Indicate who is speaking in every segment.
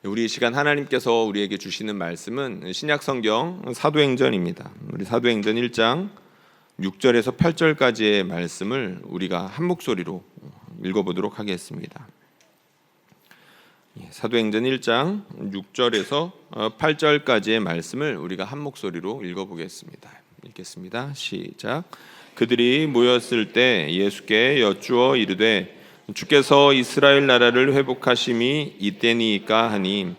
Speaker 1: 우리 이 시간 하나님께서 우리에게 주시는 말씀은 신약성경 사도행전입니다. 우리 사도행전 1장 6절에서 8절까지의 말씀을 우리가 한 목소리로 읽어보도록 하겠습니다. 사도행전 1장 6절에서 8절까지의 말씀을 우리가 한 목소리로 읽어보겠습니다. 읽겠습니다. 시작. 그들이 모였을 때 예수께 여쭈어 이르되 주께서 이스라엘 나라를 회복하심이 이때니이까 하니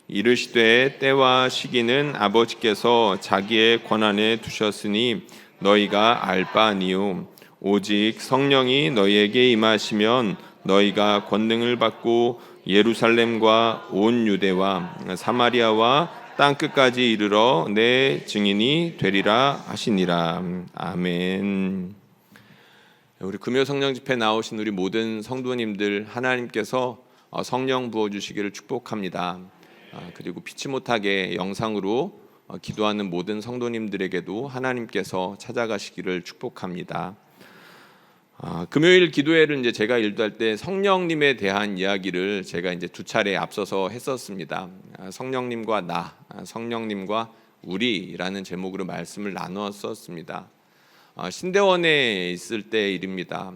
Speaker 1: 이르시되 때와 시기는 아버지께서 자기의 권한에 두셨으니 너희가 알 바 아니요 오직 성령이 너희에게 임하시면 너희가 권능을 받고 예루살렘과 온 유대와 사마리아와 땅끝까지 이르러 내 증인이 되리라 하시니라. 아멘. 우리 금요 성령 집회 나오신 우리 모든 성도님들 하나님께서 성령 부어주시기를 축복합니다. 그리고 피치 못하게 영상으로 기도하는 모든 성도님들에게도 하나님께서 찾아가시기를 축복합니다. 금요일 기도회를 이제 제가 일도할 때 성령님에 대한 이야기를 제가 이제 두 차례 앞서서 했었습니다. 성령님과 나, 성령님과 우리라는 제목으로 말씀을 나누었었습니다. 신대원에 있을 때 일입니다.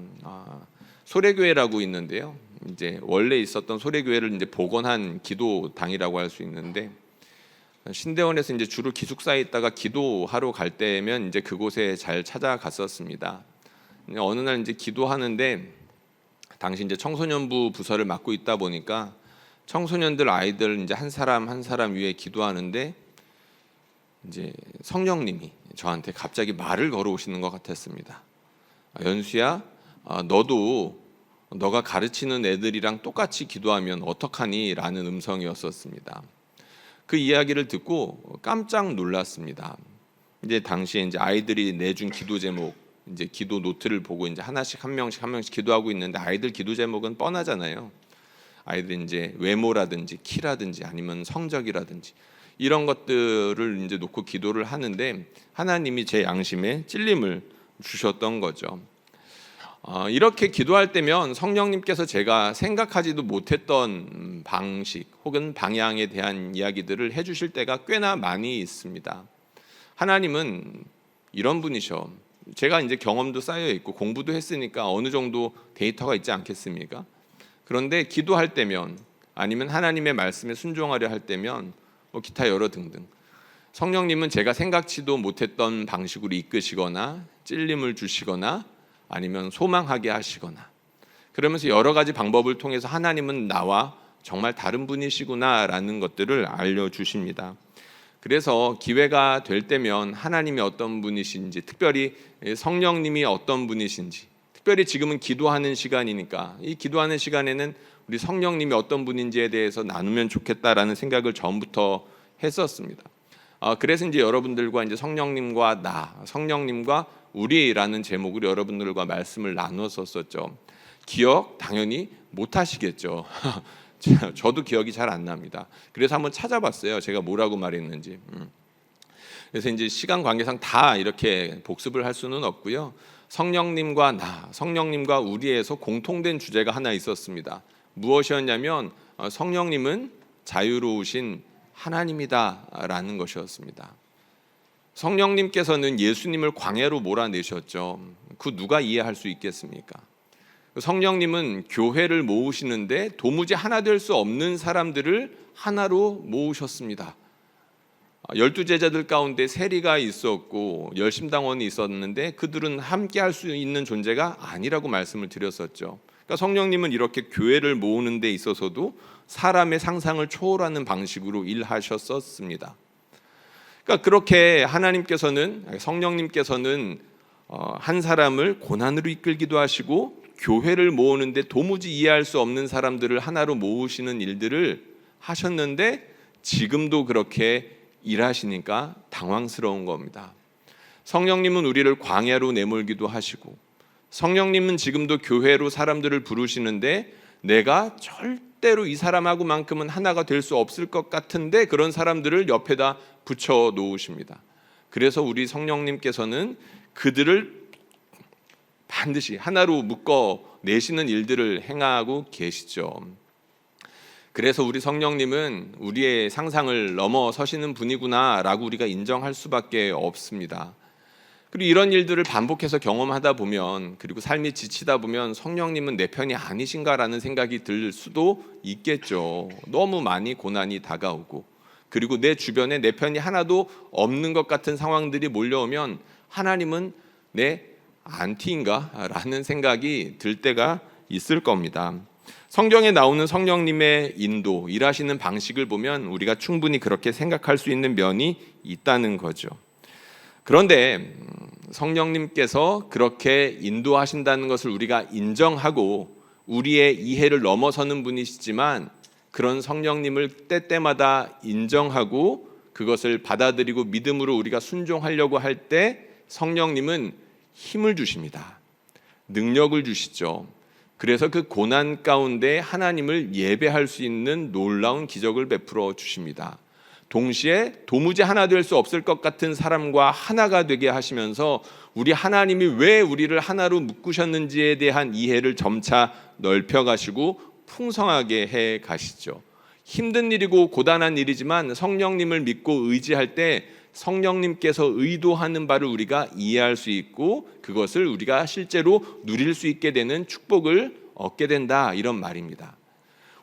Speaker 1: 소래교회라고 있는데요. 이제 원래 있었던 소래교회를 이제 복원한 기도당이라고 할 수 있는데 신대원에서 이제 주로 기숙사에 있다가 기도하러 갈 때면 이제 그곳에 잘 찾아갔었습니다. 어느 날 이제 기도하는데 당시 이제 청소년부 부서를 맡고 있다 보니까 청소년들 아이들 이제 한 사람 한 사람 위에 기도하는데 이제 성령님이 저한테 갑자기 말을 걸어오시는 것 같았습니다. 연수야, 너도 너가 가르치는 애들이랑 똑같이 기도하면 어떡하니? 라는 음성이었었습니다. 그 이야기를 듣고 깜짝 놀랐습니다. 이제 당시에 이제 아이들이 내준 기도 제목, 이제 기도 노트를 보고 이제 하나씩 한 명씩 기도하고 있는데 아이들 기도 제목은 뻔하잖아요. 아이들 이제 외모라든지 키라든지 아니면 성적이라든지 이런 것들을 이제 놓고 기도를 하는데 하나님이 제 양심에 찔림을 주셨던 거죠. 이렇게 기도할 때면 성령님께서 제가 생각하지도 못했던 방식 혹은 방향에 대한 이야기들을 해주실 때가 꽤나 많이 있습니다. 하나님은 이런 분이셔. 제가 이제 경험도 쌓여 있고 공부도 했으니까 어느 정도 데이터가 있지 않겠습니까? 그런데 기도할 때면 아니면 하나님의 말씀에 순종하려 할 때면 기타 여러 등등 성령님은 제가 생각지도 못했던 방식으로 이끄시거나 찔림을 주시거나 아니면 소망하게 하시거나 그러면서 여러 가지 방법을 통해서 하나님은 나와 정말 다른 분이시구나라는 것들을 알려주십니다. 그래서 기회가 될 때면 하나님이 어떤 분이신지 특별히 성령님이 어떤 분이신지 특별히 지금은 기도하는 시간이니까 이 기도하는 시간에는 우리 성령님이 어떤 분인지에 대해서 나누면 좋겠다라는 생각을 전부터 했었습니다. 그래서 이제 여러분들과 이제 성령님과 나, 성령님과 우리라는 제목으로 여러분들과 말씀을 나눴었죠. 기억 당연히 못 하시겠죠. 저도 기억이 잘 안 납니다. 그래서 한번 찾아봤어요. 제가 뭐라고 말했는지. 그래서 이제 시간 관계상 다 이렇게 복습을 할 수는 없고요. 성령님과 나, 성령님과 우리에서 공통된 주제가 하나 있었습니다. 무엇이었냐면 성령님은 자유로우신 하나님이다라는 것이었습니다. 성령님께서는 예수님을 광야로 몰아내셨죠. 그 누가 이해할 수 있겠습니까? 성령님은 교회를 모으시는데 도무지 하나 될 수 없는 사람들을 하나로 모으셨습니다. 12제자들 가운데 세리가 있었고 열심당원이 있었는데 그들은 함께 할 수 있는 존재가 아니라고 말씀을 드렸었죠. 그러니까 성령님은 이렇게 교회를 모으는 데 있어서도 사람의 상상을 초월하는 방식으로 일하셨었습니다. 그러니까 그렇게 하나님께서는 성령님께서는 한 사람을 고난으로 이끌기도 하시고 교회를 모으는데 도무지 이해할 수 없는 사람들을 하나로 모으시는 일들을 하셨는데 지금도 그렇게 일하시니까 당황스러운 겁니다. 성령님은 우리를 광야로 내몰기도 하시고 성령님은 지금도 교회로 사람들을 부르시는데 내가 절대로 이 사람하고만큼은 하나가 될 수 없을 것 같은데 그런 사람들을 옆에다 붙여 놓으십니다. 그래서 우리 성령님께서는 그들을 반드시 하나로 묶어 내시는 일들을 행하고 계시죠. 그래서 우리 성령님은 우리의 상상을 넘어서시는 분이구나라고 우리가 인정할 수밖에 없습니다. 그리고 이런 일들을 반복해서 경험하다 보면, 그리고 삶이 지치다 보면 성령님은 내 편이 아니신가라는 생각이 들 수도 있겠죠. 너무 많이 고난이 다가오고, 그리고 내 주변에 내 편이 하나도 없는 것 같은 상황들이 몰려오면 하나님은 내 안티인가? 라는 생각이 들 때가 있을 겁니다. 성경에 나오는 성령님의 인도, 일하시는 방식을 보면 우리가 충분히 그렇게 생각할 수 있는 면이 있다는 거죠. 그런데 성령님께서 그렇게 인도하신다는 것을 우리가 인정하고 우리의 이해를 넘어서는 분이시지만, 그런 성령님을 때때마다 인정하고 그것을 받아들이고 믿음으로 우리가 순종하려고 할 때 성령님은 힘을 주십니다. 능력을 주시죠. 그래서 그 고난 가운데 하나님을 예배할 수 있는 놀라운 기적을 베풀어 주십니다. 동시에 도무지 하나 될 수 없을 것 같은 사람과 하나가 되게 하시면서 우리 하나님이 왜 우리를 하나로 묶으셨는지에 대한 이해를 점차 넓혀가시고 풍성하게 해 가시죠. 힘든 일이고 고단한 일이지만 성령님을 믿고 의지할 때 성령님께서 의도하는 바를 우리가 이해할 수 있고 그것을 우리가 실제로 누릴 수 있게 되는 축복을 얻게 된다, 이런 말입니다.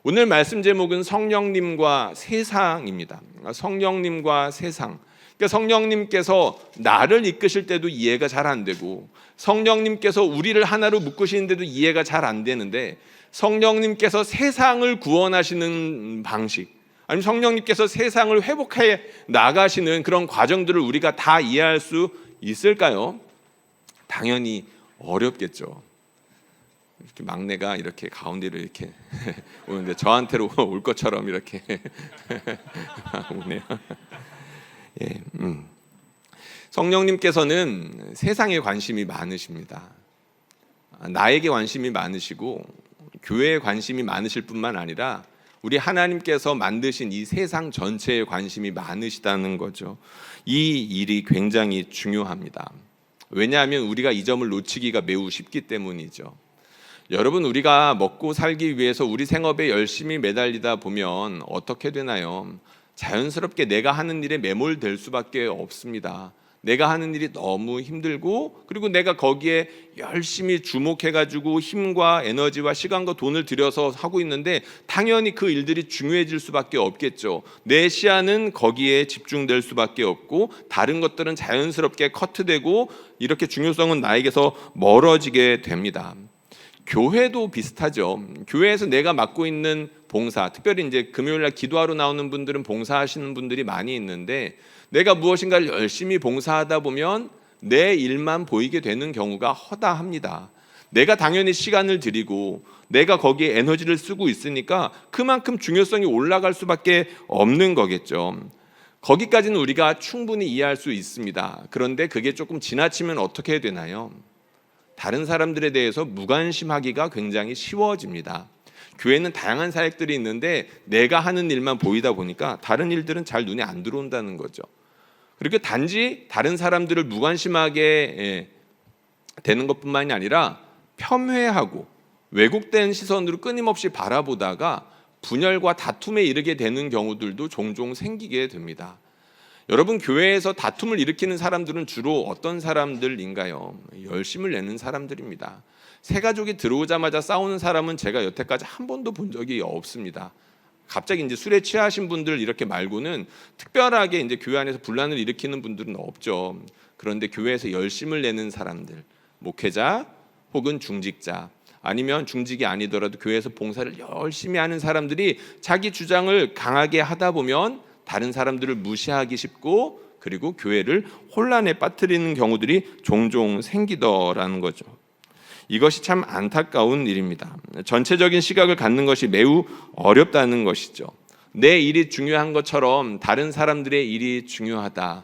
Speaker 1: 오늘 말씀 제목은 성령님과 세상입니다. 성령님과 세상. 그러니까 성령님께서 나를 이끄실 때도 이해가 잘 안 되고, 성령님께서 우리를 하나로 묶으시는데도 이해가 잘 안 되는데, 성령님께서 세상을 구원하시는 방식, 아니면 성령님께서 세상을 회복해 나가시는 그런 과정들을 우리가 다 이해할 수 있을까요? 당연히 어렵겠죠. 이렇게 막내가 이렇게 가운데로 이렇게 오는데 저한테로 올 것처럼 이렇게 오네요. 예, 성령님께서는 세상에 관심이 많으십니다. 나에게 관심이 많으시고 교회에 관심이 많으실 뿐만 아니라 우리 하나님께서 만드신 이 세상 전체에 관심이 많으시다는 거죠. 이 일이 굉장히 중요합니다. 왜냐하면 우리가 이 점을 놓치기가 매우 쉽기 때문이죠. 여러분, 우리가 먹고 살기 위해서 우리 생업에 열심히 매달리다 보면 어떻게 되나요? 자연스럽게 내가 하는 일에 매몰될 수밖에 없습니다. 내가 하는 일이 너무 힘들고, 그리고 내가 거기에 열심히 주목해가지고 힘과 에너지와 시간과 돈을 들여서 하고 있는데 당연히 그 일들이 중요해질 수밖에 없겠죠. 내 시야는 거기에 집중될 수밖에 없고 다른 것들은 자연스럽게 커트되고 이렇게 중요성은 나에게서 멀어지게 됩니다. 교회도 비슷하죠. 교회에서 내가 맡고 있는 봉사, 특별히 이제 금요일날 기도하러 나오는 분들은 봉사하시는 분들이 많이 있는데, 내가 무엇인가를 열심히 봉사하다 보면 내 일만 보이게 되는 경우가 허다합니다. 내가 당연히 시간을 들이고 내가 거기에 에너지를 쓰고 있으니까 그만큼 중요성이 올라갈 수밖에 없는 거겠죠. 거기까지는 우리가 충분히 이해할 수 있습니다. 그런데 그게 조금 지나치면 어떻게 되나요? 다른 사람들에 대해서 무관심하기가 굉장히 쉬워집니다. 교회는 다양한 사역들이 있는데 내가 하는 일만 보이다 보니까 다른 일들은 잘 눈에 안 들어온다는 거죠. 그렇게 단지 다른 사람들을 무관심하게 되는 것뿐만이 아니라 폄훼하고 왜곡된 시선으로 끊임없이 바라보다가 분열과 다툼에 이르게 되는 경우들도 종종 생기게 됩니다. 여러분, 교회에서 다툼을 일으키는 사람들은 주로 어떤 사람들인가요? 열심을 내는 사람들입니다. 새 가족이 들어오자마자 싸우는 사람은 제가 여태까지 한 번도 본 적이 없습니다. 갑자기 이제 술에 취하신 분들 이렇게 말고는 특별하게 이제 교회 안에서 분란을 일으키는 분들은 없죠. 그런데 교회에서 열심을 내는 사람들, 목회자 혹은 중직자, 아니면 중직이 아니더라도 교회에서 봉사를 열심히 하는 사람들이 자기 주장을 강하게 하다 보면 다른 사람들을 무시하기 쉽고, 그리고 교회를 혼란에 빠뜨리는 경우들이 종종 생기더라는 거죠. 이것이 참 안타까운 일입니다. 전체적인 시각을 갖는 것이 매우 어렵다는 것이죠. 내 일이 중요한 것처럼 다른 사람들의 일이 중요하다.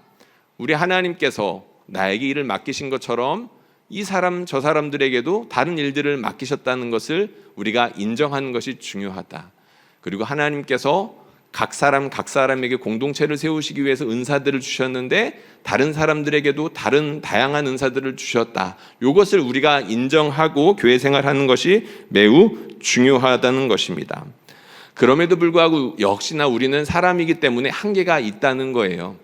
Speaker 1: 우리 하나님께서 나에게 일을 맡기신 것처럼 이 사람 저 사람들에게도 다른 일들을 맡기셨다는 것을 우리가 인정하는 것이 중요하다. 그리고 하나님께서 각 사람에게 공동체를 세우시기 위해서 은사들을 주셨는데 다른 사람들에게도 다른 다양한 은사들을 주셨다. 이것을 우리가 인정하고 교회 생활하는 것이 매우 중요하다는 것입니다. 그럼에도 불구하고 역시나 우리는 사람이기 때문에 한계가 있다는 거예요.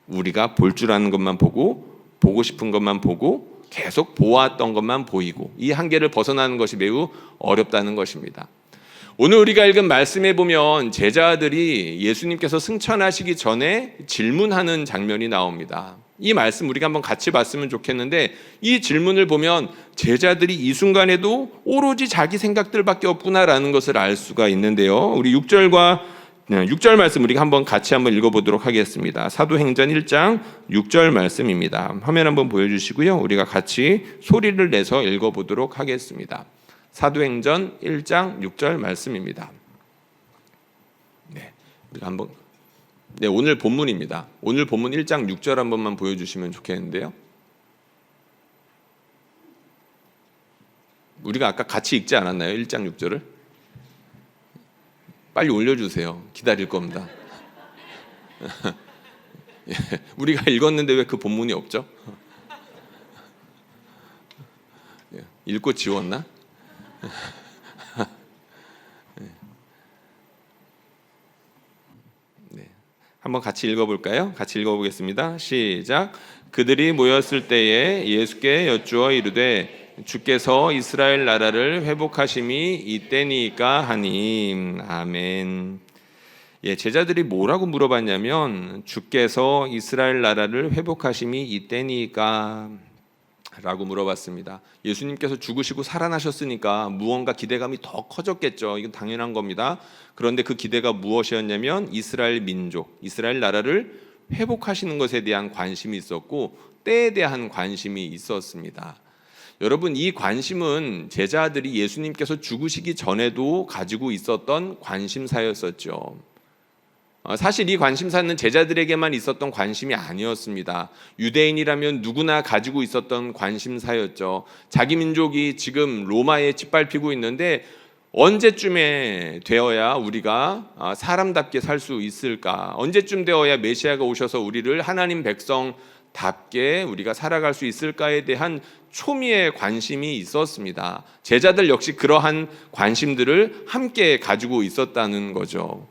Speaker 1: 우리가 볼 줄 아는 것만 보고 싶은 것만 보고 계속 보았던 것만 보이고 이 한계를 벗어나는 것이 매우 어렵다는 것입니다. 오늘 우리가 읽은 말씀에 보면 제자들이 예수님께서 승천하시기 전에 질문하는 장면이 나옵니다. 이 말씀 우리가 한번 같이 봤으면 좋겠는데 이 질문을 보면 제자들이 이 순간에도 오로지 자기 생각들밖에 없구나라는 것을 알 수가 있는데요. 우리 6절 말씀 우리가 한번 같이 한번 읽어보도록 하겠습니다. 사도행전 1장 6절 말씀입니다. 화면 한번 보여주시고요. 우리가 같이 소리를 내서 읽어보도록 하겠습니다. 사도행전 1장 6절 말씀입니다. 네, 우리가 한번 오늘 본문입니다. 오늘 본문 1장 6절 한 번만 보여주시면 좋겠는데요. 우리가 아까 같이 읽지 않았나요? 1장 6절을? 빨리 올려주세요. 기다릴 겁니다. 우리가 읽었는데 왜 그 본문이 없죠? 읽고 지웠나? 네. 한번 같이 읽어볼까요? 같이 읽어보겠습니다. 시작. 그들이 모였을 때에 예수께 여쭈어 이르되 주께서 이스라엘 나라를 회복하심이 이때니까 하니. 아멘. 제자들이 뭐라고 물어봤냐면 주께서 이스라엘 나라를 회복하심이 이때니까 라고 물어봤습니다. 예수님께서 죽으시고 살아나셨으니까 무언가 기대감이 더 커졌겠죠. 이건 당연한 겁니다. 그런데 그 기대가 무엇이었냐면 이스라엘 민족, 이스라엘 나라를 회복하시는 것에 대한 관심이 있었고 때에 대한 관심이 있었습니다. 여러분, 이 관심은 제자들이 예수님께서 죽으시기 전에도 가지고 있었던 관심사였었죠. 사실 이 관심사는 제자들에게만 있었던 관심이 아니었습니다. 유대인이라면 누구나 가지고 있었던 관심사였죠. 자기 민족이 지금 로마에 짓밟히고 있는데 언제쯤에 되어야 우리가 사람답게 살 수 있을까? 언제쯤 되어야 메시아가 오셔서 우리를 하나님 백성답게 우리가 살아갈 수 있을까에 대한 초미의 관심이 있었습니다. 제자들 역시 그러한 관심들을 함께 가지고 있었다는 거죠.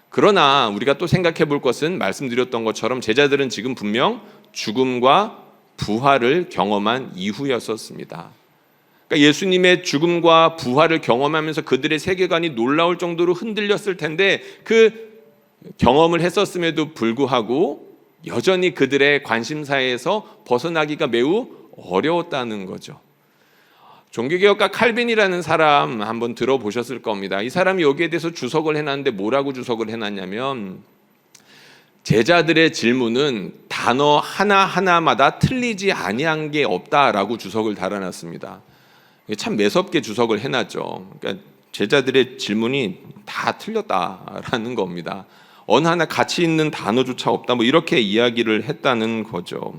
Speaker 1: 그러나 우리가 또 생각해 볼 것은 말씀드렸던 것처럼 제자들은 지금 분명 죽음과 부활을 경험한 이후였었습니다. 그러니까 예수님의 죽음과 부활을 경험하면서 그들의 세계관이 놀라울 정도로 흔들렸을 텐데 그 경험을 했었음에도 불구하고 여전히 그들의 관심사에서 벗어나기가 매우 어려웠다는 거죠. 종교개혁가 칼빈이라는 사람 한번 들어보셨을 겁니다. 이 사람이 여기에 대해서 주석을 해놨는데 뭐라고 주석을 해놨냐면 제자들의 질문은 단어 하나하나마다 틀리지 아니한 게 없다라고 주석을 달아놨습니다. 참 매섭게 주석을 해놨죠. 그러니까 제자들의 질문이 다 틀렸다라는 겁니다. 어느 하나 가치 있는 단어조차 없다, 뭐 이렇게 이야기를 했다는 거죠.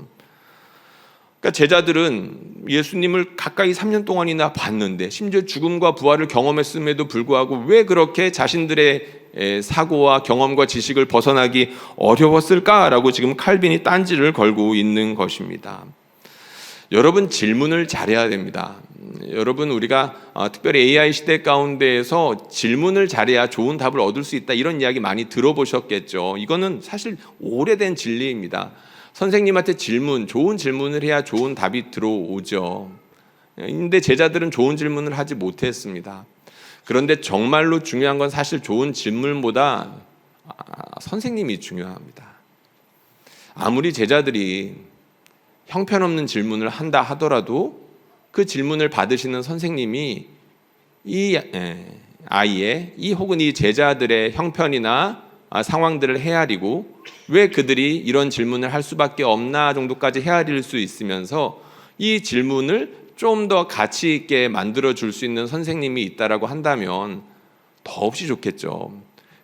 Speaker 1: 그러니까 제자들은 예수님을 가까이 3년 동안이나 봤는데 심지어 죽음과 부활을 경험했음에도 불구하고 왜 그렇게 자신들의 사고와 경험과 지식을 벗어나기 어려웠을까라고 지금 칼빈이 딴지를 걸고 있는 것입니다. 여러분, 질문을 잘해야 됩니다. 여러분, 우리가 특별히 AI 시대 가운데에서 질문을 잘해야 좋은 답을 얻을 수 있다, 이런 이야기 많이 들어보셨겠죠. 이거는 사실 오래된 진리입니다. 선생님한테 좋은 질문을 해야 좋은 답이 들어오죠. 근데 제자들은 좋은 질문을 하지 못했습니다. 그런데 정말로 중요한 건 사실 좋은 질문보다 선생님이 중요합니다. 아무리 제자들이 형편없는 질문을 한다 하더라도 그 질문을 받으시는 선생님이 이 아이의 혹은 이 제자들의 형편이나 상황들을 헤아리고 왜 그들이 이런 질문을 할 수밖에 없나 정도까지 헤아릴 수 있으면서 이 질문을 좀 더 가치 있게 만들어 줄 수 있는 선생님이 있다라고 한다면 더없이 좋겠죠.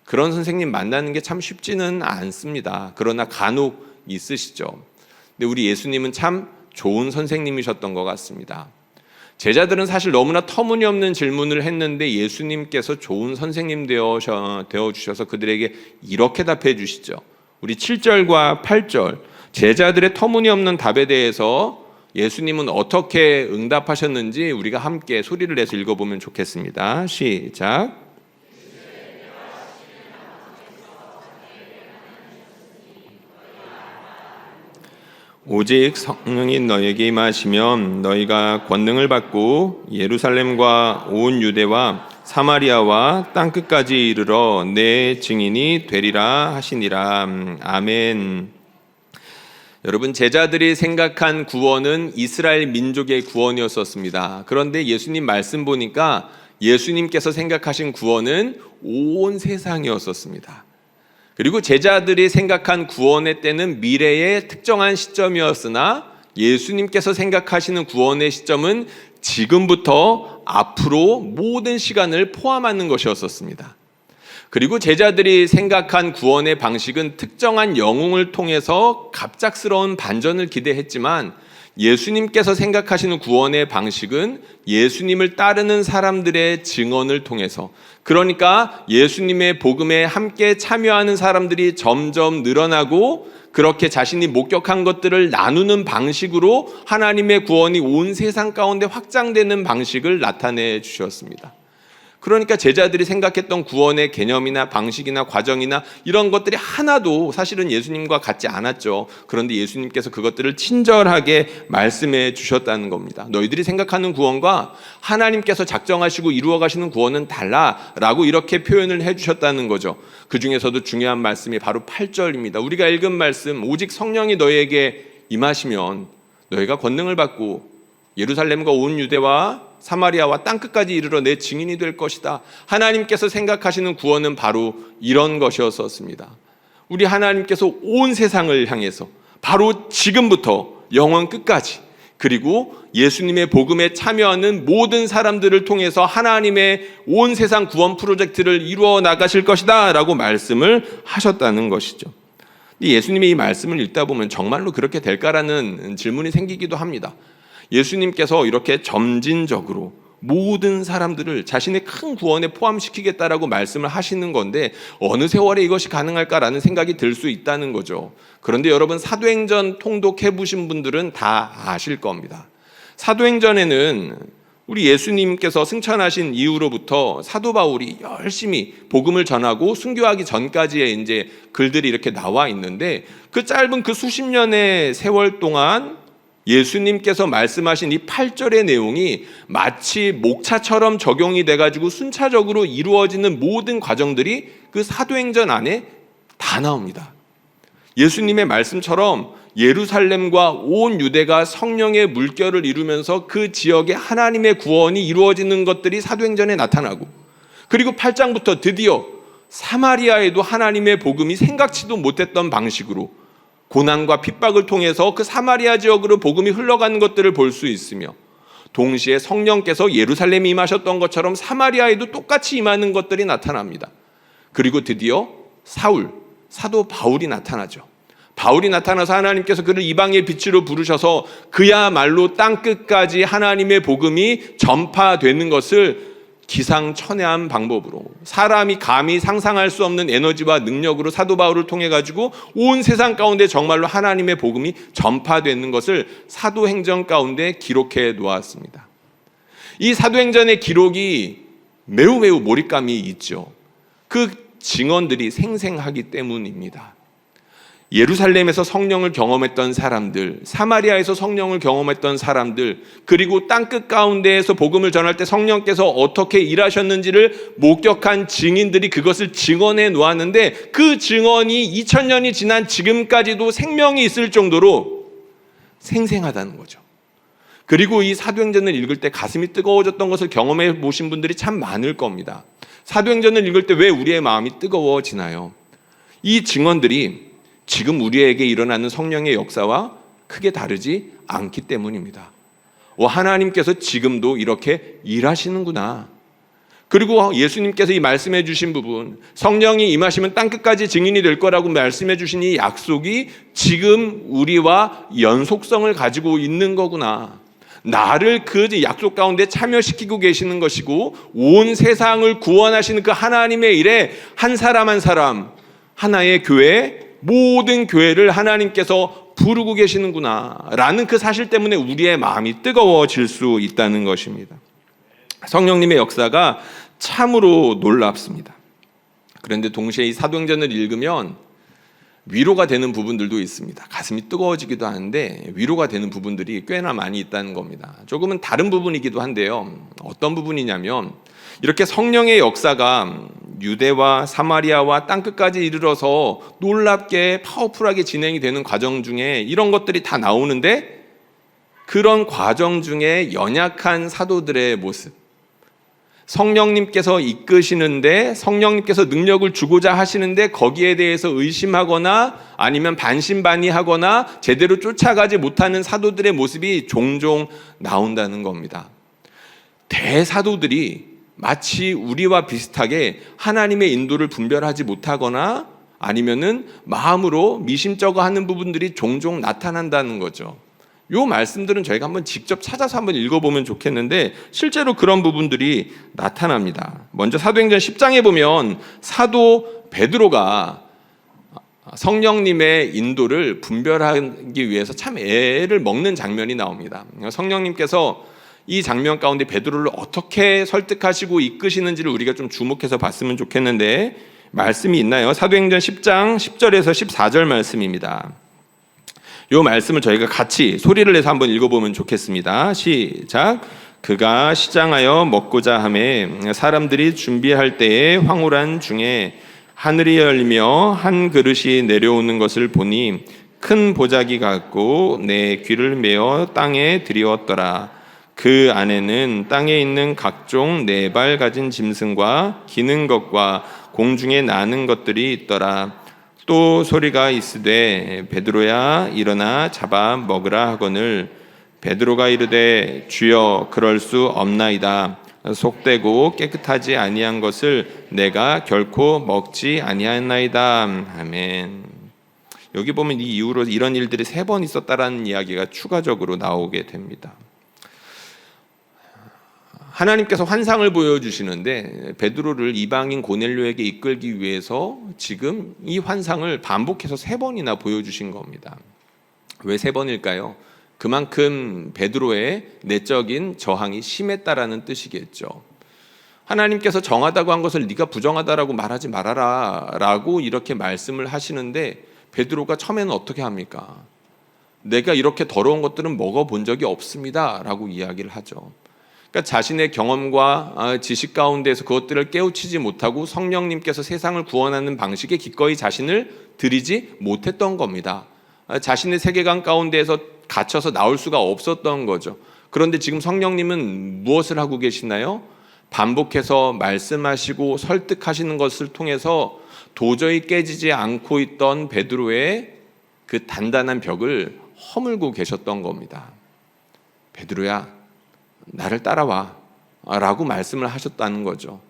Speaker 1: 그런 선생님 만나는 게 참 쉽지는 않습니다. 그러나 간혹 있으시죠. 근데 우리 예수님은 참 좋은 선생님이셨던 것 같습니다. 제자들은 사실 너무나 터무니없는 질문을 했는데 예수님께서 좋은 선생님 되어 주셔서 그들에게 이렇게 답해 주시죠. 우리 7절과 8절 제자들의 터무니없는 답에 대해서 예수님은 어떻게 응답하셨는지 우리가 함께 소리를 내서 읽어보면 좋겠습니다. 시작. 오직 성령이 너에게 임하시면 너희가 권능을 받고 예루살렘과 온 유대와 사마리아와 땅끝까지 이르러 내 증인이 되리라 하시니라. 아멘. 여러분, 제자들이 생각한 구원은 이스라엘 민족의 구원이었었습니다. 그런데 예수님 말씀 보니까 예수님께서 생각하신 구원은 온 세상이었었습니다. 그리고 제자들이 생각한 구원의 때는 미래의 특정한 시점이었으나 예수님께서 생각하시는 구원의 시점은 지금부터 앞으로 모든 시간을 포함하는 것이었습니다. 그리고 제자들이 생각한 구원의 방식은 특정한 영웅을 통해서 갑작스러운 반전을 기대했지만 예수님께서 생각하시는 구원의 방식은 예수님을 따르는 사람들의 증언을 통해서, 그러니까 예수님의 복음에 함께 참여하는 사람들이 점점 늘어나고 그렇게 자신이 목격한 것들을 나누는 방식으로 하나님의 구원이 온 세상 가운데 확장되는 방식을 나타내 주셨습니다. 그러니까 제자들이 생각했던 구원의 개념이나 방식이나 과정이나 이런 것들이 하나도 사실은 예수님과 같지 않았죠. 그런데 예수님께서 그것들을 친절하게 말씀해 주셨다는 겁니다. 너희들이 생각하는 구원과 하나님께서 작정하시고 이루어 가시는 구원은 달라라고 이렇게 표현을 해 주셨다는 거죠. 그 중에서도 중요한 말씀이 바로 8절입니다. 우리가 읽은 말씀, 오직 성령이 너희에게 임하시면 너희가 권능을 받고 예루살렘과 온 유대와 사마리아와 땅끝까지 이르러 내 증인이 될 것이다. 하나님께서 생각하시는 구원은 바로 이런 것이었습니다. 우리 하나님께서 온 세상을 향해서 바로 지금부터 영원 끝까지, 그리고 예수님의 복음에 참여하는 모든 사람들을 통해서 하나님의 온 세상 구원 프로젝트를 이루어 나가실 것이다 라고 말씀을 하셨다는 것이죠. 예수님의 이 말씀을 읽다 보면 정말로 그렇게 될까라는 질문이 생기기도 합니다. 예수님께서 이렇게 점진적으로 모든 사람들을 자신의 큰 구원에 포함시키겠다라고 말씀을 하시는 건데 어느 세월에 이것이 가능할까라는 생각이 들 수 있다는 거죠. 그런데 여러분, 사도행전 통독해 보신 분들은 다 아실 겁니다. 사도행전에는 우리 예수님께서 승천하신 이후로부터 사도 바울이 열심히 복음을 전하고 순교하기 전까지의 이제 글들이 이렇게 나와 있는데, 그 짧은 그 수십 년의 세월 동안 예수님께서 말씀하신 이 8절의 내용이 마치 목차처럼 적용이 돼가지고 순차적으로 이루어지는 모든 과정들이 그 사도행전 안에 다 나옵니다. 예수님의 말씀처럼 예루살렘과 온 유대가 성령의 물결을 이루면서 그 지역에 하나님의 구원이 이루어지는 것들이 사도행전에 나타나고, 그리고 8장부터 드디어 사마리아에도 하나님의 복음이 생각지도 못했던 방식으로 고난과 핍박을 통해서 그 사마리아 지역으로 복음이 흘러가는 것들을 볼 수 있으며, 동시에 성령께서 예루살렘에 임하셨던 것처럼 사마리아에도 똑같이 임하는 것들이 나타납니다. 그리고 드디어 사도 바울이 나타나죠. 바울이 나타나서 하나님께서 그를 이방의 빛으로 부르셔서 그야말로 땅끝까지 하나님의 복음이 전파되는 것을 기상천외한 방법으로, 사람이 감히 상상할 수 없는 에너지와 능력으로 사도 바울을 통해 가지고 온 세상 가운데 정말로 하나님의 복음이 전파되는 것을 사도행전 가운데 기록해 놓았습니다. 이 사도행전의 기록이 매우 몰입감이 있죠. 그 증언들이 생생하기 때문입니다. 예루살렘에서 성령을 경험했던 사람들, 사마리아에서 성령을 경험했던 사람들, 그리고 땅끝 가운데에서 복음을 전할 때 성령께서 어떻게 일하셨는지를 목격한 증인들이 그것을 증언해 놓았는데, 그 증언이 2000년이 지난 지금까지도 생명이 있을 정도로 생생하다는 거죠. 그리고 이 사도행전을 읽을 때 가슴이 뜨거워졌던 것을 경험해 보신 분들이 참 많을 겁니다. 사도행전을 읽을 때 왜 우리의 마음이 뜨거워지나요? 이 증언들이 지금 우리에게 일어나는 성령의 역사와 크게 다르지 않기 때문입니다. 하나님께서 지금도 이렇게 일하시는구나. 그리고 예수님께서 이 말씀해 주신 부분, 성령이 임하시면 땅끝까지 증인이 될 거라고 말씀해 주신 이 약속이 지금 우리와 연속성을 가지고 있는 거구나. 나를 그 약속 가운데 참여시키고 계시는 것이고, 온 세상을 구원하시는 그 하나님의 일에 한 사람 한 사람, 하나의 교회, 모든 교회를 하나님께서 부르고 계시는구나 라는 그 사실 때문에 우리의 마음이 뜨거워질 수 있다는 것입니다. 성령님의 역사가 참으로 놀랍습니다. 그런데 동시에 이 사도행전을 읽으면 위로가 되는 부분들도 있습니다. 가슴이 뜨거워지기도 하는데 위로가 되는 부분들이 꽤나 많이 있다는 겁니다. 조금은 다른 부분이기도 한데요. 어떤 부분이냐면 이렇게 성령의 역사가 유대와 사마리아와 땅끝까지 이르러서 놀랍게 파워풀하게 진행이 되는 과정 중에 이런 것들이 다 나오는데, 그런 과정 중에 연약한 사도들의 모습, 성령님께서 이끄시는데 성령님께서 능력을 주고자 하시는데 거기에 대해서 의심하거나 아니면 반신반의하거나 제대로 쫓아가지 못하는 사도들의 모습이 종종 나온다는 겁니다. 대사도들이 마치 우리와 비슷하게 하나님의 인도를 분별하지 못하거나 아니면은 마음으로 미심쩍어 하는 부분들이 종종 나타난다는 거죠. 요 말씀들은 저희가 한번 직접 찾아서 한번 읽어보면 좋겠는데 실제로 그런 부분들이 나타납니다. 먼저 사도행전 10장에 보면 사도 베드로가 성령님의 인도를 분별하기 위해서 참 애를 먹는 장면이 나옵니다. 성령님께서 이 장면 가운데 베드로를 어떻게 설득하시고 이끄시는지를 우리가 좀 주목해서 봤으면 좋겠는데, 말씀이 있나요? 사도행전 10장 10절에서 14절 말씀입니다. 이 말씀을 저희가 같이 소리를 내서 한번 읽어보면 좋겠습니다. 시작. 그가 시장하여 먹고자 하매 사람들이 준비할 때에 황홀한 중에 하늘이 열리며 한 그릇이 내려오는 것을 보니 큰 보자기 같고 내 귀를 메어 땅에 들이었더라. 그 안에는 땅에 있는 각종 네 발 가진 짐승과 기는 것과 공중에 나는 것들이 있더라. 또 소리가 있으되 베드로야 일어나 잡아 먹으라 하거늘 베드로가 이르되 주여 그럴 수 없나이다. 속되고 깨끗하지 아니한 것을 내가 결코 먹지 아니하나이다. 아멘. 여기 보면 이 이후로 이런 일들이 3번 있었다라는 이야기가 추가적으로 나오게 됩니다. 하나님께서 환상을 보여주시는데 베드로를 이방인 고넬료에게 이끌기 위해서 지금 이 환상을 반복해서 3번이나 보여주신 겁니다. 왜 3번일까요? 그만큼 베드로의 내적인 저항이 심했다라는 뜻이겠죠. 하나님께서 정하다고 한 것을 네가 부정하다라고 말하지 말아라 라고 이렇게 말씀을 하시는데 베드로가 처음에는 어떻게 합니까? 내가 이렇게 더러운 것들은 먹어본 적이 없습니다 라고 이야기를 하죠. 그러니까 자신의 경험과 지식 가운데에서 그것들을 깨우치지 못하고 성령님께서 세상을 구원하는 방식에 기꺼이 자신을 들이지 못했던 겁니다. 자신의 세계관 가운데에서 갇혀서 나올 수가 없었던 거죠. 그런데 지금 성령님은 무엇을 하고 계시나요? 반복해서 말씀하시고 설득하시는 것을 통해서 도저히 깨지지 않고 있던 베드로의 그 단단한 벽을 허물고 계셨던 겁니다. 베드로야, 나를 따라와 라고 말씀을 하셨다는 거죠.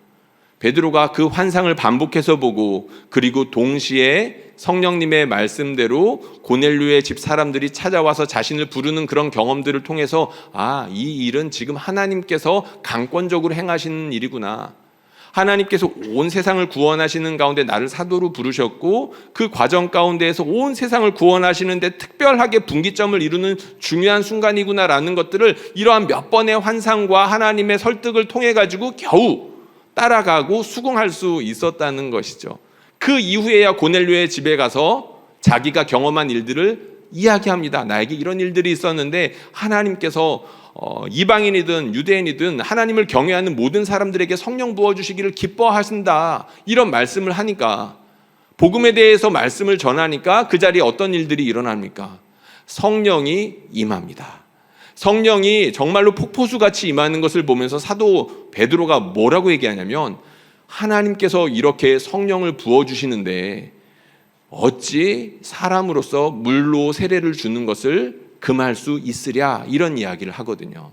Speaker 1: 베드로가 그 환상을 반복해서 보고 그리고 동시에 성령님의 말씀대로 고넬료의 집 사람들이 찾아와서 자신을 부르는 그런 경험들을 통해서 이 일은 지금 하나님께서 강권적으로 행하시는 일이구나. 하나님께서 온 세상을 구원하시는 가운데 나를 사도로 부르셨고 그 과정 가운데에서 온 세상을 구원하시는데 특별하게 분기점을 이루는 중요한 순간이구나라는 것들을 이러한 몇 번의 환상과 하나님의 설득을 통해 가지고 겨우 따라가고 수긍할 수 있었다는 것이죠. 그 이후에야 고넬료의 집에 가서 자기가 경험한 일들을 이야기합니다. 나에게 이런 일들이 있었는데 하나님께서 이방인이든 유대인이든 하나님을 경외하는 모든 사람들에게 성령 부어주시기를 기뻐하신다. 이런 말씀을 하니까, 복음에 대해서 말씀을 전하니까 그 자리에 어떤 일들이 일어납니까? 성령이 임합니다. 성령이 정말로 폭포수같이 임하는 것을 보면서 사도 베드로가 뭐라고 얘기하냐면, 하나님께서 이렇게 성령을 부어주시는데 어찌 사람으로서 물로 세례를 주는 것을 금할 수 있으랴, 이런 이야기를 하거든요.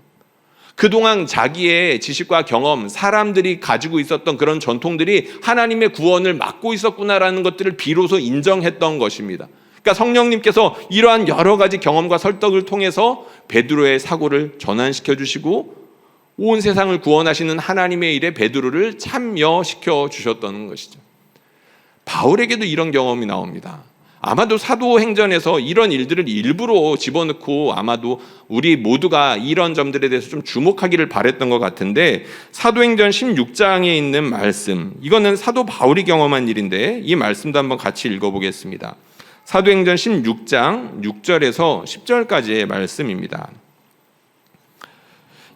Speaker 1: 그동안 자기의 지식과 경험, 사람들이 가지고 있었던 그런 전통들이 하나님의 구원을 막고 있었구나라는 것들을 비로소 인정했던 것입니다. 그러니까 성령님께서 이러한 여러 가지 경험과 설득을 통해서 베드로의 사고를 전환시켜 주시고 온 세상을 구원하시는 하나님의 일에 베드로를 참여시켜 주셨던 것이죠. 바울에게도 이런 경험이 나옵니다. 아마도 사도행전에서 이런 일들을 일부러 집어넣고 아마도 우리 모두가 이런 점들에 대해서 좀 주목하기를 바랬던 것 같은데, 사도행전 16장에 있는 말씀, 이거는 사도 바울이 경험한 일인데 이 말씀도 한번 같이 읽어보겠습니다. 사도행전 16장 6절에서 10절까지의 말씀입니다.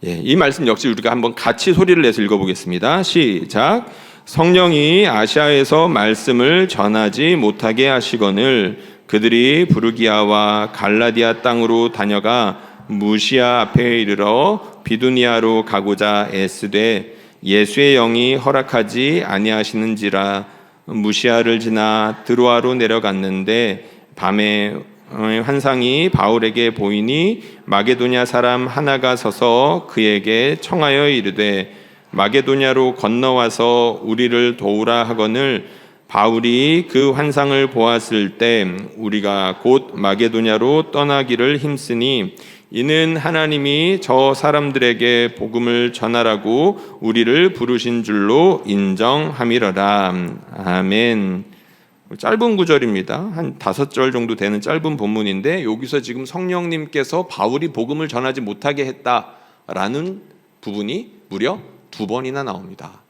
Speaker 1: 이 말씀 역시 우리가 한번 같이 소리를 내서 읽어보겠습니다. 시작. 성령이 아시아에서 말씀을 전하지 못하게 하시거늘 그들이 부르기아와 갈라디아 땅으로 다녀가 무시아 앞에 이르러 비두니아로 가고자 애쓰되 예수의 영이 허락하지 아니하시는지라. 무시아를 지나 드로아로 내려갔는데 밤에 환상이 바울에게 보이니 마게도냐 사람 하나가 서서 그에게 청하여 이르되 마게도냐로 건너와서 우리를 도우라 하거늘 바울이 그 환상을 보았을 때 우리가 곧 마게도냐로 떠나기를 힘쓰니 이는 하나님이 저 사람들에게 복음을 전하라고 우리를 부르신 줄로 인정함이러라. 아멘. 짧은 구절입니다. 한 5절 정도 되는 짧은 본문인데 여기서 지금 성령님께서 바울이 복음을 전하지 못하게 했다라는 부분이 무려 2번이나 나옵니다.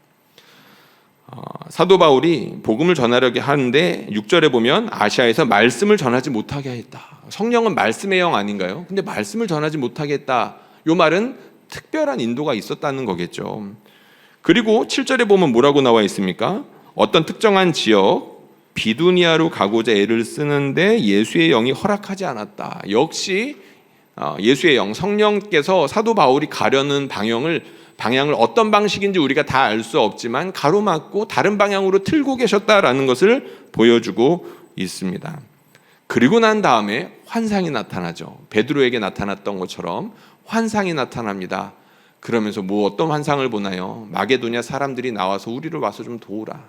Speaker 1: 사도 바울이 복음을 전하려고 하는데 6절에 보면 아시아에서 말씀을 전하지 못하게 했다. 성령은 말씀의 영 아닌가요? 근데 말씀을 전하지 못하게 했다. 이 말은 특별한 인도가 있었다는 거겠죠. 그리고 7절에 보면 뭐라고 나와 있습니까? 어떤 특정한 지역 비두니아로 가고자 애를 쓰는데 예수의 영이 허락하지 않았다. 역시 예수의 영, 성령께서 사도 바울이 가려는 방향을 어떤 방식인지 우리가 다 알 수 없지만 가로막고 다른 방향으로 틀고 계셨다라는 것을 보여주고 있습니다. 그리고 난 다음에 환상이 나타나죠. 베드로에게 나타났던 것처럼 환상이 나타납니다. 그러면서 어떤 환상을 보나요? 마게도냐 사람들이 나와서 우리를 와서 좀 도우라.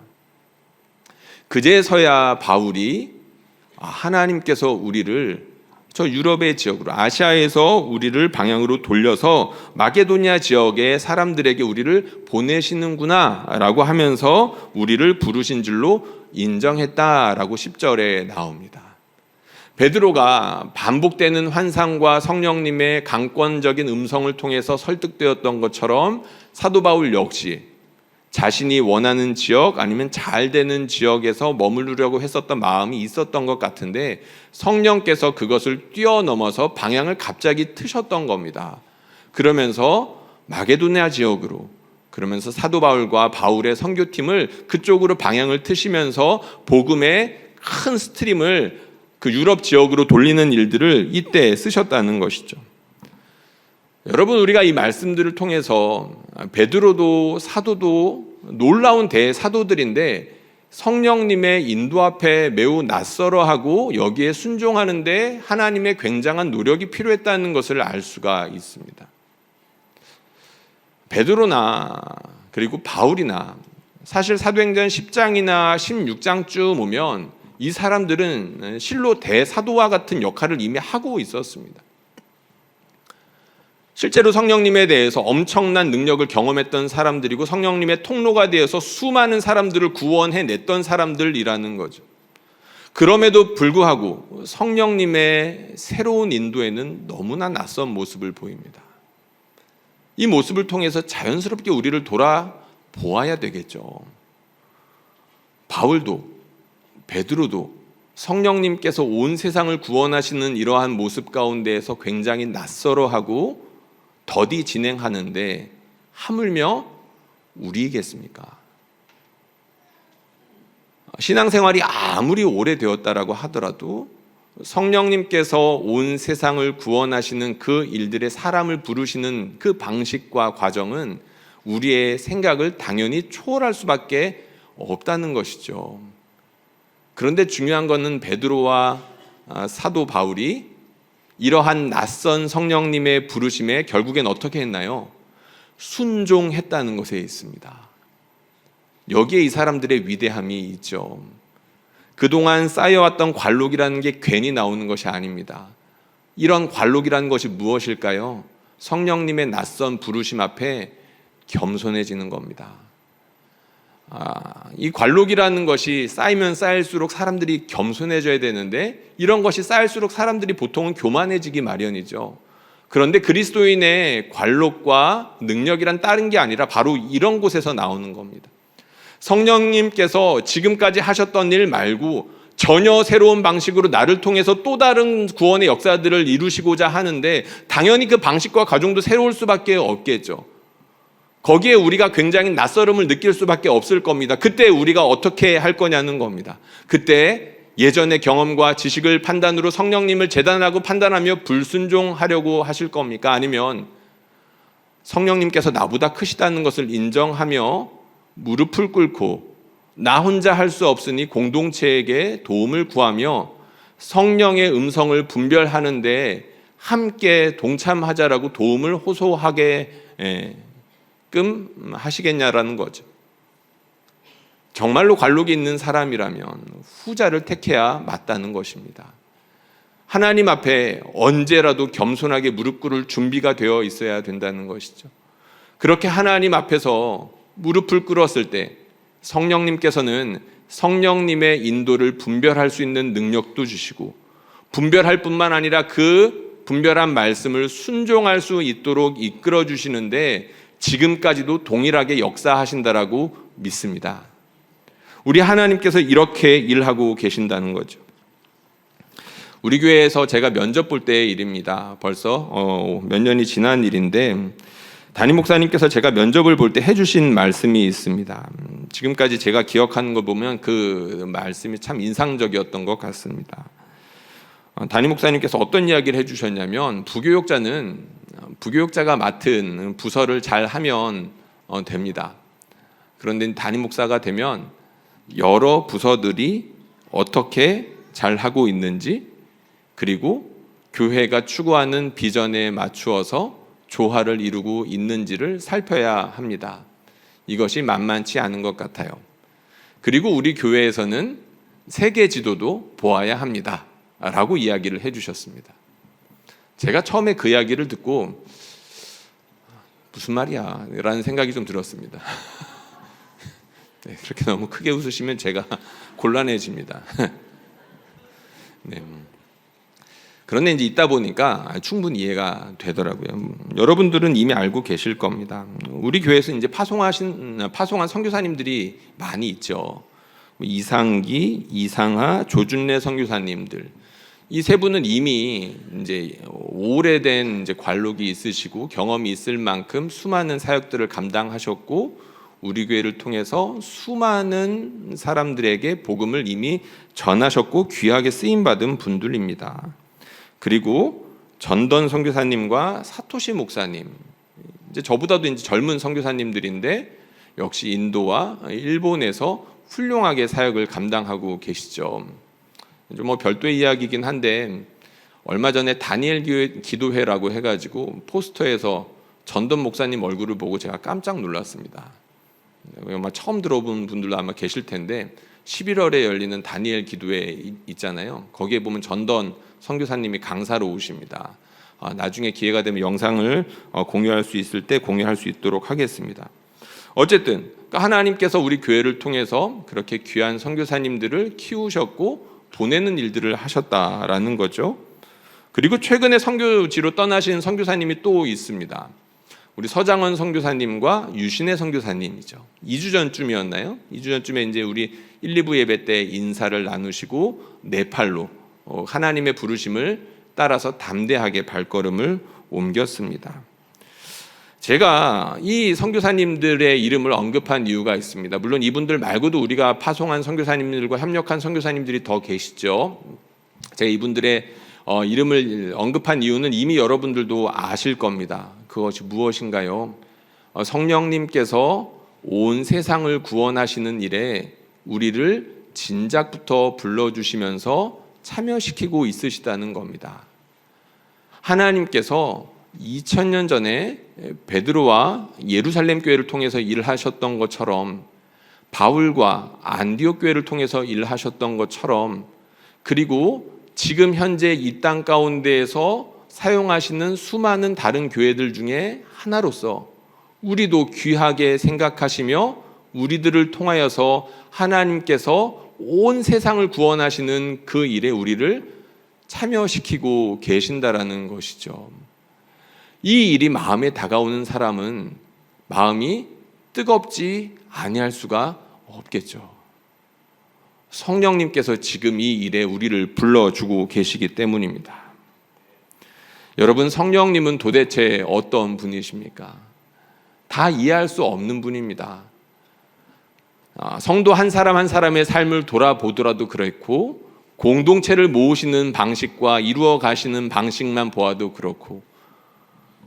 Speaker 1: 그제서야 바울이 하나님께서 우리를 저 유럽의 지역으로 아시아에서 우리를 방향으로 돌려서 마게도냐 지역의 사람들에게 우리를 보내시는구나 라고 하면서 우리를 부르신 줄로 인정했다라고 10절에 나옵니다. 베드로가 반복되는 환상과 성령님의 강권적인 음성을 통해서 설득되었던 것처럼 사도 바울 역시 자신이 원하는 지역 아니면 잘 되는 지역에서 머무르려고 했었던 마음이 있었던 것 같은데 성령께서 그것을 뛰어넘어서 방향을 갑자기 트셨던 겁니다. 그러면서 마게도냐 지역으로, 그러면서 사도 바울과 바울의 선교팀을 그쪽으로 방향을 트시면서 복음의 큰 스트림을 그 유럽 지역으로 돌리는 일들을 이때 쓰셨다는 것이죠. 여러분, 우리가 이 말씀들을 통해서 베드로도 사도도 놀라운 대사도들인데 성령님의 인도 앞에 매우 낯설어하고 여기에 순종하는데 하나님의 굉장한 노력이 필요했다는 것을 알 수가 있습니다. 베드로나 그리고 바울이나 사실 사도행전 10장이나 16장쯤 오면 이 사람들은 실로 대사도와 같은 역할을 이미 하고 있었습니다. 실제로 성령님에 대해서 엄청난 능력을 경험했던 사람들이고 성령님의 통로가 되어서 수많은 사람들을 구원해냈던 사람들이라는 거죠. 그럼에도 불구하고 성령님의 새로운 인도에는 너무나 낯선 모습을 보입니다. 이 모습을 통해서 자연스럽게 우리를 돌아보아야 되겠죠. 바울도 베드로도 성령님께서 온 세상을 구원하시는 이러한 모습 가운데에서 굉장히 낯설어하고 더디 진행하는데 하물며 우리이겠습니까? 신앙생활이 아무리 오래되었다라고 하더라도 성령님께서 온 세상을 구원하시는 그 일들의 사람을 부르시는 그 방식과 과정은 우리의 생각을 당연히 초월할 수밖에 없다는 것이죠. 그런데 중요한 것은 베드로와 사도 바울이 이러한 낯선 성령님의 부르심에 결국엔 어떻게 했나요? 순종했다는 것에 있습니다. 여기에 이 사람들의 위대함이 있죠. 그동안 쌓여왔던 관록이라는 게 괜히 나오는 것이 아닙니다. 이런 관록이라는 것이 무엇일까요? 성령님의 낯선 부르심 앞에 겸손해지는 겁니다. 이 관록이라는 것이 쌓이면 쌓일수록 사람들이 겸손해져야 되는데 이런 것이 쌓일수록 사람들이 보통은 교만해지기 마련이죠. 그런데 그리스도인의 관록과 능력이란 다른 게 아니라 바로 이런 곳에서 나오는 겁니다. 성령님께서 지금까지 하셨던 일 말고 전혀 새로운 방식으로 나를 통해서 또 다른 구원의 역사들을 이루시고자 하는데 당연히 그 방식과 과정도 새로울 수밖에 없겠죠. 거기에 우리가 굉장히 낯설음을 느낄 수밖에 없을 겁니다. 그때 우리가 어떻게 할 거냐는 겁니다. 그때 예전의 경험과 지식을 판단으로 성령님을 재단하고 판단하며 불순종하려고 하실 겁니까? 아니면 성령님께서 나보다 크시다는 것을 인정하며 무릎을 꿇고 나 혼자 할 수 없으니 공동체에게 도움을 구하며 성령의 음성을 분별하는데 함께 동참하자라고 도움을 호소하게 하시겠냐라는 거죠. 정말로 관록이 있는 사람이라면 후자를 택해야 맞다는 것입니다. 하나님 앞에 언제라도 겸손하게 무릎 꿇을 준비가 되어 있어야 된다는 것이죠. 그렇게 하나님 앞에서 무릎을 꿇었을 때 성령님께서는 성령님의 인도를 분별할 수 있는 능력도 주시고 분별할 뿐만 아니라 그 분별한 말씀을 순종할 수 있도록 이끌어 주시는데 지금까지도 동일하게 역사하신다라고 믿습니다. 우리 하나님께서 이렇게 일하고 계신다는 거죠. 우리 교회에서 제가 면접 볼 때의 일입니다. 벌써 몇 년이 지난 일인데 담임 목사님께서 제가 면접을 볼 때 해주신 말씀이 있습니다. 지금까지 제가 기억하는 거 보면 그 말씀이 참 인상적이었던 것 같습니다. 담임 목사님께서 어떤 이야기를 해주셨냐면 부교육자가 맡은 부서를 잘 하면 됩니다. 그런데 담임 목사가 되면 여러 부서들이 어떻게 잘 하고 있는지 그리고 교회가 추구하는 비전에 맞추어서 조화를 이루고 있는지를 살펴야 합니다. 이것이 만만치 않은 것 같아요. 그리고 우리 교회에서는 세계 지도도 보아야 합니다. 라고 이야기를 해주셨습니다. 제가 처음에 그 이야기를 듣고 무슨 말이야? 라는 생각이 좀 들었습니다. 네, 그렇게 너무 크게 웃으시면 제가 곤란해집니다. 네. 그런데 이제 있다 보니까 충분히 이해가 되더라고요. 여러분들은 이미 알고 계실 겁니다. 우리 교회에서 이제 파송한 선교사님들이 많이 있죠. 이상기, 이상하, 조준래 선교사님들. 이 세 분은 이미 이제 오래된 이제 관록이 있으시고 경험이 있을 만큼 수많은 사역들을 감당하셨고 우리 교회를 통해서 수많은 사람들에게 복음을 이미 전하셨고 귀하게 쓰임 받은 분들입니다. 그리고 전던 선교사님과 사토시 목사님, 이제 저보다도 이제 젊은 선교사님들인데 역시 인도와 일본에서 훌륭하게 사역을 감당하고 계시죠. 좀 별도의 이야기이긴 한데 얼마 전에 다니엘 기도회라고 해가지고 포스터에서 전던 목사님 얼굴을 보고 제가 깜짝 놀랐습니다. 아마 처음 들어본 분들도 아마 계실 텐데 11월에 열리는 다니엘 기도회 있잖아요. 거기에 보면 전던 선교사님이 강사로 오십니다. 나중에 기회가 되면 영상을 공유할 수 있을 때 공유할 수 있도록 하겠습니다. 어쨌든 하나님께서 우리 교회를 통해서 그렇게 귀한 선교사님들을 키우셨고 보내는 일들을 하셨다라는 거죠. 그리고 최근에 선교지로 떠나신 선교사님이 또 있습니다. 우리 서장원 선교사님과 유신혜 선교사님이죠. 2주 전쯤이었나요? 2주 전쯤에 이제 우리 1, 2부 예배 때 인사를 나누시고 네팔로 하나님의 부르심을 따라서 담대하게 발걸음을 옮겼습니다. 제가 이 선교사님들의 이름을 언급한 이유가 있습니다. 물론 이분들 말고도 우리가 파송한 선교사님들과 협력한 선교사님들이 더 계시죠. 제가 이분들의 이름을 언급한 이유는 이미 여러분들도 아실 겁니다. 그것이 무엇인가요? 성령님께서 온 세상을 구원하시는 일에 우리를 진작부터 불러주시면서 참여시키고 있으시다는 겁니다. 하나님께서 2000년 전에 베드로와 예루살렘 교회를 통해서 일하셨던 것처럼 바울과 안디옥 교회를 통해서 일하셨던 것처럼 그리고 지금 현재 이 땅 가운데에서 사용하시는 수많은 다른 교회들 중에 하나로서 우리도 귀하게 생각하시며 우리들을 통하여서 하나님께서 온 세상을 구원하시는 그 일에 우리를 참여시키고 계신다라는 것이죠. 이 일이 마음에 다가오는 사람은 마음이 뜨겁지 아니할 수가 없겠죠. 성령님께서 지금 이 일에 우리를 불러주고 계시기 때문입니다. 여러분, 성령님은 도대체 어떤 분이십니까? 다 이해할 수 없는 분입니다. 성도 한 사람 한 사람의 삶을 돌아보더라도 그렇고, 공동체를 모으시는 방식과 이루어 가시는 방식만 보아도 그렇고,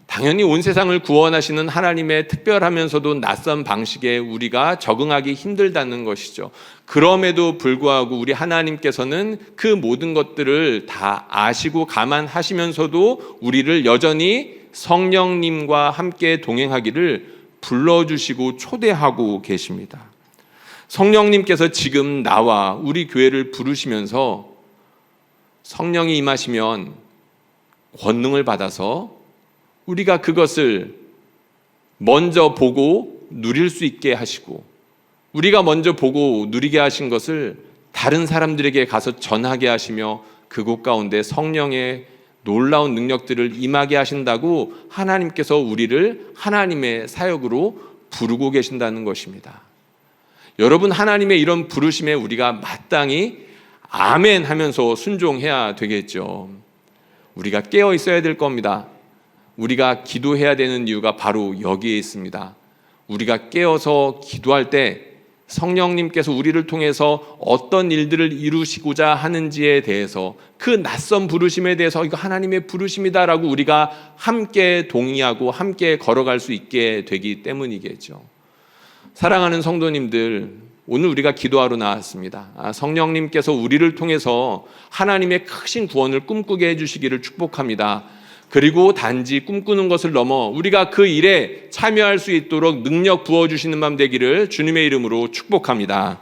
Speaker 1: 당연히 온 세상을 구원하시는 하나님의 특별하면서도 낯선 방식에 우리가 적응하기 힘들다는 것이죠. 그럼에도 불구하고 우리 하나님께서는 그 모든 것들을 다 아시고 감안하시면서도 우리를 여전히 성령님과 함께 동행하기를 불러주시고 초대하고 계십니다. 성령님께서 지금 나와 우리 교회를 부르시면서 성령이 임하시면 권능을 받아서 우리가 그것을 먼저 보고 누릴 수 있게 하시고, 우리가 먼저 보고 누리게 하신 것을 다른 사람들에게 가서 전하게 하시며 그곳 가운데 성령의 놀라운 능력들을 임하게 하신다고 하나님께서 우리를 하나님의 사역으로 부르고 계신다는 것입니다. 여러분, 하나님의 이런 부르심에 우리가 마땅히 아멘 하면서 순종해야 되겠죠. 우리가 깨어 있어야 될 겁니다. 우리가 기도해야 되는 이유가 바로 여기에 있습니다. 우리가 깨어서 기도할 때 성령님께서 우리를 통해서 어떤 일들을 이루시고자 하는지에 대해서, 그 낯선 부르심에 대해서 이거 하나님의 부르심이다라고 우리가 함께 동의하고 함께 걸어갈 수 있게 되기 때문이겠죠. 사랑하는 성도님들, 오늘 우리가 기도하러 나왔습니다. 성령님께서 우리를 통해서 하나님의 크신 구원을 꿈꾸게 해주시기를 축복합니다. 그리고 단지 꿈꾸는 것을 넘어 우리가 그 일에 참여할 수 있도록 능력 부어주시는 밤 되기를 주님의 이름으로 축복합니다.